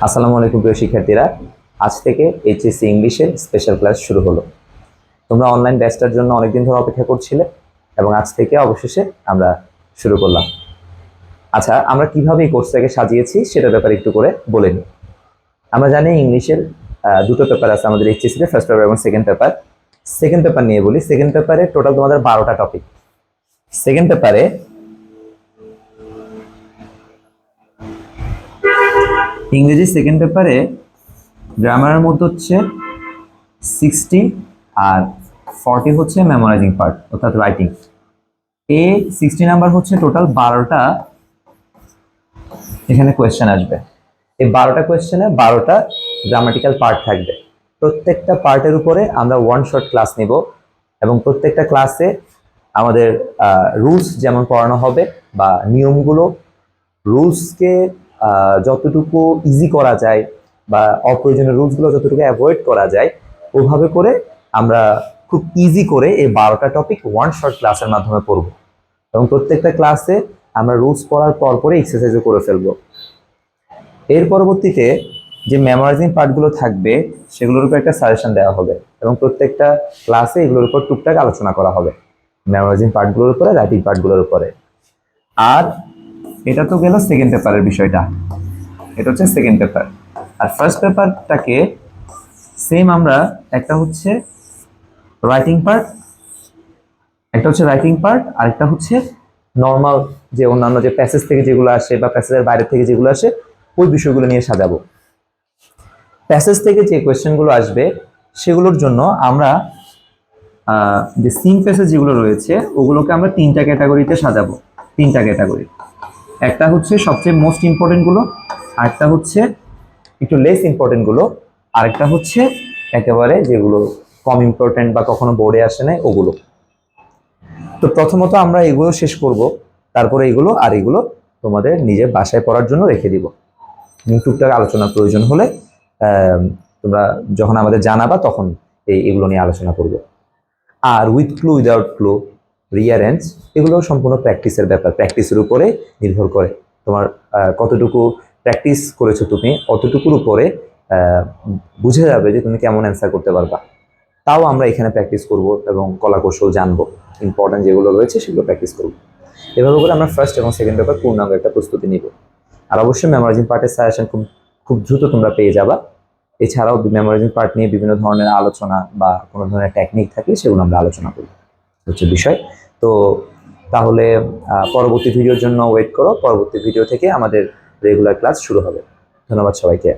আসসালামু আলাইকুম প্রিয় শিক্ষার্থীরা। আজ থেকে এইচএসসি ইংলিশের স্পেশাল ক্লাস শুরু হলো। তোমরা অনলাইন ব্যাচটার জন্য অনেকদিন ধরে অপেক্ষা করছিলে এবং আজ থেকে অবশেষে আমরা শুরু করলাম। আচ্ছা, আমরা কিভাবে এই কোর্সটাকে সাজিয়েছি সেটার ব্যাপারে একটু করে বলে নিই। আমরা জানি ইংলিশের দুটো পেপার আছে আমাদের এইচএসসিতে, ফার্স্ট পেপার এবং সেকেন্ড পেপার। সেকেন্ড পেপার নিয়ে বলি। সেকেন্ড পেপারে টোটাল তোমাদের 12টা টপিক। সেকেন্ড পেপারে ইংরেজি সেকেন্ড পেপারে গ্রামারের মধ্যে হচ্ছে 60 আর 40 হচ্ছে মেমোরাইজিং পার্ট অর্থাৎ রাইটিং। 60 নাম্বার হচ্ছে টোটাল 12টা এখানে কোয়েশ্চেন আসবে। এই 12টা কোয়েশ্চেনে 12টা গ্রামাটিক্যাল পার্ট থাকবে। প্রত্যেকটা পার্টের উপরে আমরা ওয়ান শর্ট ক্লাস নিব এবং প্রত্যেকটা ক্লাসে আমাদের রুলস যেমন পড়ানো হবে বা নিয়মগুলো, রুলসকে যতটুকু ইজি করা যায় বা অপ্রয়োজনীয় রুলসগুলো যতটুকু অ্যাভয়েড করা যায় ওভাবে করে আমরা খুব ইজি করে এই 12টা টপিক ওয়ান শর্ট ক্লাসের মাধ্যমে পড়ব এবং প্রত্যেকটা ক্লাসে আমরা রুলস পড়ার পরে এক্সারসাইজও করে ফেলবো। এর পরবর্তীতে যে মেমোরাইজিং পার্টগুলো থাকবে সেগুলোর উপর একটা সাজেশন দেওয়া হবে এবং প্রত্যেকটা ক্লাসে এগুলোর উপর টুকটাক আলোচনা করা হবে, মেমোরাইজিং পার্টগুলোর উপরে, রাইটিং পার্টগুলোর উপরে। আর এটা তো গেল সেকেন্ড পেপারের বিষয়টা, এটা হচ্ছে সেকেন্ড পেপার। আর ফার্স্ট পেপারটাকে সেম আমরা একটা হচ্ছে রাইটিং পার্ট, আর একটা হচ্ছে নর্মাল যে অন্যান্য যে প্যাসেজ থেকে যেগুলো আসে বা প্যাসেজের বাইরে থেকে যেগুলো আসে ওই বিষয়গুলো নিয়ে সাজাবো। প্যাসেজ থেকে যে কোয়েশ্চেনগুলো আসবে সেগুলোর জন্য আমরা যে সিম প্যাসেজ যেগুলো রয়েছে ওগুলোকে আমরা তিনটা ক্যাটাগরিতে সাজাবো। তিনটা ক্যাটাগরি, একটা হচ্ছে সবচেয়ে মোস্ট ইম্পর্টেন্টগুলো, আরেকটা হচ্ছে একটু লেস ইম্পর্টেন্টগুলো, আরেকটা হচ্ছে একেবারে যেগুলো কম ইম্পর্টেন্ট বা কখনো বোর্ডে আসে না ওগুলো। তো প্রথমত আমরা এগুলো শেষ করব, তারপরে এগুলো আর এগুলো তোমাদের নিজের বাসায় পড়ার জন্য রেখে দিব। টুকটাক আলোচনার প্রয়োজন হলে তোমরা যখন আমাদের জানাবা তখন এগুলো নিয়ে আলোচনা করব। আর with clue, without clue, rearrange, এগুলো সম্পূর্ণ প্র্যাকটিসের ব্যাপার। প্র্যাকটিসের উপরে নির্ভর করে তোমার কতটুকু প্র্যাকটিস করেছো তুমি, অতটুকুর উপরে বুঝে যাবে যে তুমি কেমন অ্যান্সার করতে পারবা। তাও আমরা এখানে প্র্যাকটিস করব এবং কলা কৌশল জানবো, ইম্পর্টেন্ট যেগুলো রয়েছে সেগুলো প্র্যাকটিস করব। এভাবে করে আমরা ফার্স্ট এবং সেকেন্ড পেপার পূর্ণাঙ্গ একটা প্রস্তুতি নিব। আর অবশ্যই মেমোরাইজিং পার্টের সাজেশন খুব খুব দ্রুত তোমরা পেয়ে যাবা। এছাড়াও মেমোরাইজিং পার্ট নিয়ে বিভিন্ন ধরনের আলোচনা বা কোনো ধরনের টেকনিক থাকলে সেগুলো আমরা আলোচনা করব, হচ্ছে বিষয়। তো তাহলে পরবর্তী ভিডিওর জন্য ওয়েট করো। পরবর্তী ভিডিও থেকে আমাদের রেগুলার ক্লাস শুরু হবে। ধন্যবাদ সবাইকে।